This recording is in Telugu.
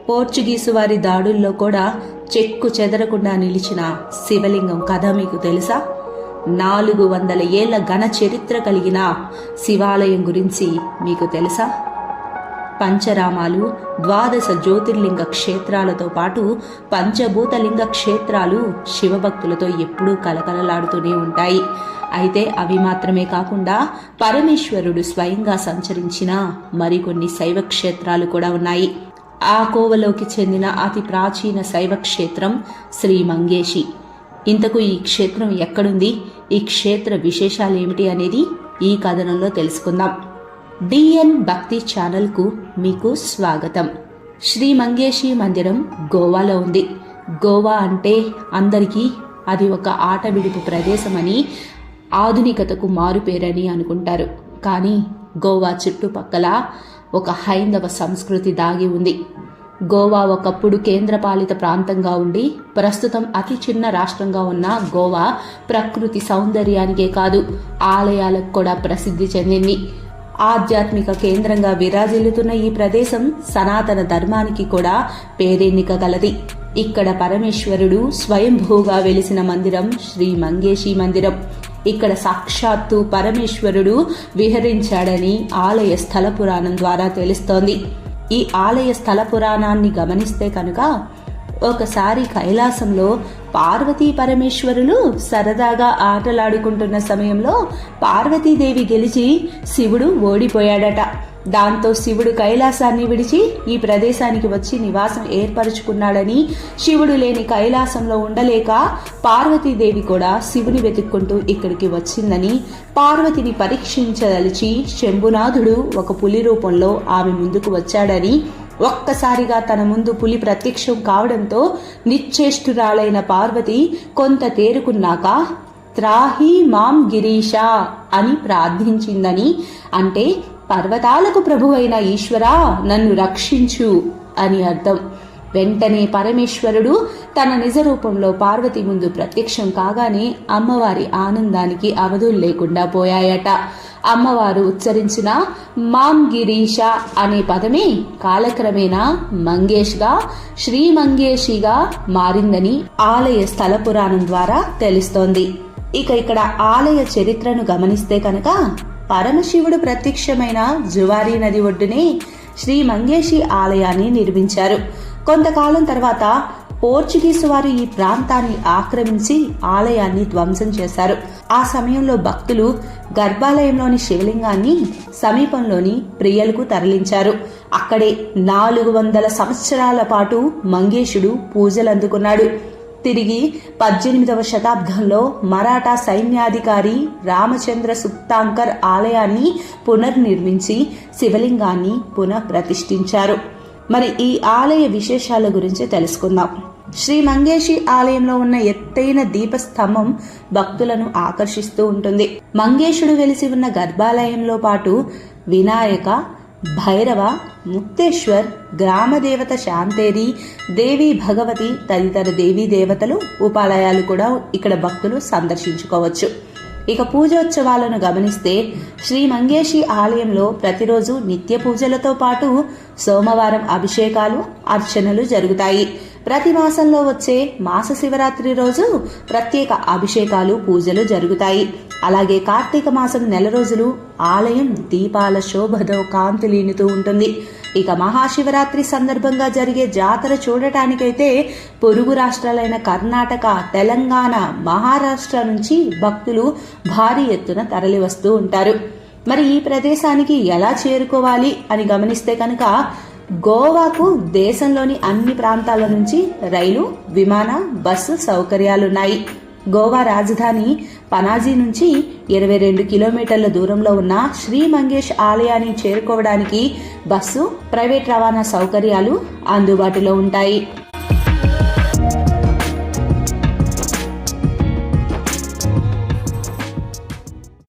పోర్చుగీసు వారి దాడుల్లో కూడా చెక్కు చెదరకుండా నిలిచిన శివలింగం కథ మీకు తెలుసా? 400 ఏళ్ల ఘన చరిత్ర కలిగిన శివాలయం గురించి మీకు తెలుసా? పంచరామాలు, 12 జ్యోతిర్లింగ క్షేత్రాలతో పాటు పంచభూతలింగ క్షేత్రాలు శివభక్తులతో ఎప్పుడూ కలకలలాడుతూనే ఉంటాయి. అయితే అవి మాత్రమే కాకుండా పరమేశ్వరుడు స్వయంగా సంచరించిన మరికొన్ని శైవ క్షేత్రాలు కూడా ఉన్నాయి. ఆ కోవలోకి చెందిన అతి ప్రాచీన శైవ క్షేత్రం శ్రీ మంగేషి. ఇంతకు ఈ క్షేత్రం ఎక్కడుంది, ఈ క్షేత్ర విశేషాలు ఏమిటి అనేది ఈ కథనంలో తెలుసుకుందాం. డిఎన్ భక్తి ఛానల్కు మీకు స్వాగతం. శ్రీ మంగేషి మందిరం గోవాలో ఉంది. గోవా అంటే అందరికీ అది ఒక ఆట విడుపు ప్రదేశమని, ఆధునికతకు మారుపేరని అనుకుంటారు. కానీ గోవా చుట్టుపక్కల ఒక హైందవ సంస్కృతి దాగి ఉంది. గోవా ఒకప్పుడు కేంద్రపాలిత ప్రాంతంగా ఉండి ప్రస్తుతం అతి చిన్న రాష్ట్రంగా ఉన్న గోవా ప్రకృతి సౌందర్యానికే కాదు, ఆలయాలకు కూడా ప్రసిద్ధి చెందింది. ఆధ్యాత్మిక కేంద్రంగా విరాజిల్లుతున్న ఈ ప్రదేశం సనాతన ధర్మానికి కూడా పేరెన్నిక గలది. ఇక్కడ పరమేశ్వరుడు స్వయంభూగా వెలిసిన మందిరం శ్రీ మంగేషి మందిరం. ఇక్కడ సాక్షాత్తు పరమేశ్వరుడు విహరించాడని ఆలయ స్థల పురాణం ద్వారా తెలుస్తోంది. ఈ ఆలయ స్థల పురాణాన్ని గమనిస్తే కనుక ఒకసారి కైలాసంలో పార్వతీ పరమేశ్వరులు సరదాగా ఆటలాడుకుంటున్న సమయంలో పార్వతీదేవి గెలిచి శివుడు ఓడిపోయాడట. దాంతో శివుడు కైలాసాన్ని విడిచి ఈ ప్రదేశానికి వచ్చి నివాసం ఏర్పరచుకున్నాడని, శివుడు లేని కైలాసంలో ఉండలేక పార్వతీదేవి కూడా శివుని వెతుక్కుంటూ ఇక్కడికి వచ్చిందని, పార్వతిని పరీక్షించదలిచి శంభునాథుడు ఒక పులి రూపంలో ఆమె ముందుకు వచ్చాడని, ఒక్కసారిగా తన ముందు పులి ప్రత్యక్షం కావడంతో నిశ్చేష్టురాలైన పార్వతి కొంత తేరుకున్నాక త్రాహి మాం గిరీషా అని ప్రార్థించిందని, అంటే పర్వతాలకు ప్రభువైన ఈశ్వరా నన్ను రక్షించు అని అర్థం. వెంటనే పరమేశ్వరుడు తన నిజ రూపంలో పార్వతి ముందు ప్రత్యక్షం కాగానే అమ్మవారి ఆనందానికి అవధులు లేకుండా పోయాయట. అమ్మవారు ఉచ్చరించిన మాం గిరీష అనే పదమే కాలక్రమేణా మంగేష్గా శ్రీ మంగేషిగా మారిందని ఆలయ స్థల పురాణం ద్వారా తెలుస్తోంది. ఇక్కడ ఆలయ చరిత్రను గమనిస్తే కనుక పరమశివుడు ప్రత్యక్షమైన జువారీ నది ఒడ్డునే శ్రీ మంగేషి ఆలయాన్ని నిర్మించారు. కొంతకాలం తర్వాత పోర్చుగీసు వారు ఈ ప్రాంతాన్ని ఆక్రమించి ఆలయాన్ని ధ్వంసం చేశారు. ఆ సమయంలో భక్తులు గర్భాలయంలోని శివలింగాన్ని సమీపంలోని ప్రియలకు తరలించారు. అక్కడే 400 సంవత్సరాల పాటు మంగేశుడు పూజలు అందుకున్నాడు. తిరిగి 18వ శతాబ్దంలో మరాఠా సైన్యాధికారి రామచంద్ర సుప్తాంకర్ ఆలయాన్ని పునర్నిర్మించి శివలింగాన్ని పునః ప్రతిష్ఠించారు. మరి ఈ ఆలయ విశేషాల గురించి తెలుసుకుందాం. శ్రీ మంగేషి ఆలయంలో ఉన్న ఎత్తైన దీపస్తంభం భక్తులను ఆకర్షిస్తూ ఉంటుంది. మంగేశుడు వెలిసి ఉన్న గర్భాలయంలో పాటు వినాయక, భైరవ, ముక్తేశ్వర్, గ్రామదేవత శాంతేరి, దేవి భగవతి తదితర దేవీ దేవతలు ఉపాలయాలు కూడా ఇక్కడ భక్తులు సందర్శించుకోవచ్చు. ఇక పూజోత్సవాలను గమనిస్తే శ్రీ మంగేషి ఆలయంలో ప్రతిరోజు నిత్య పూజలతో పాటు సోమవారం అభిషేకాలు, అర్చనలు జరుగుతాయి. ప్రతి మాసంలో వచ్చే మాస శివరాత్రి రోజు ప్రత్యేక అభిషేకాలు, పూజలు జరుగుతాయి. అలాగే కార్తీక మాసం నెల రోజులు ఆలయం దీపాల శోభతో కాంతులీనుతూ ఉంటుంది. ఇక మహాశివరాత్రి సందర్భంగా జరిగే జాతర చూడటానికైతే పొరుగు రాష్ట్రాలైన కర్ణాటక, తెలంగాణ, మహారాష్ట్ర నుంచి భక్తులు భారీ ఎత్తున తరలి వస్తూ ఉంటారు. మరి ఈ ప్రదేశానికి ఎలా చేరుకోవాలి అని గమనిస్తే కనుక గోవాకు దేశంలోని అన్ని ప్రాంతాల నుంచి రైలు, విమాన, బస్సు సౌకర్యాలున్నాయి. గోవా రాజధాని పనాజీ నుంచి 22 కిలోమీటర్ల దూరంలో ఉన్న శ్రీ మంగేష్ ఆలయాన్ని చేరుకోవడానికి బస్సు, ప్రైవేట్ రవాణా సౌకర్యాలు అందుబాటులో ఉంటాయి.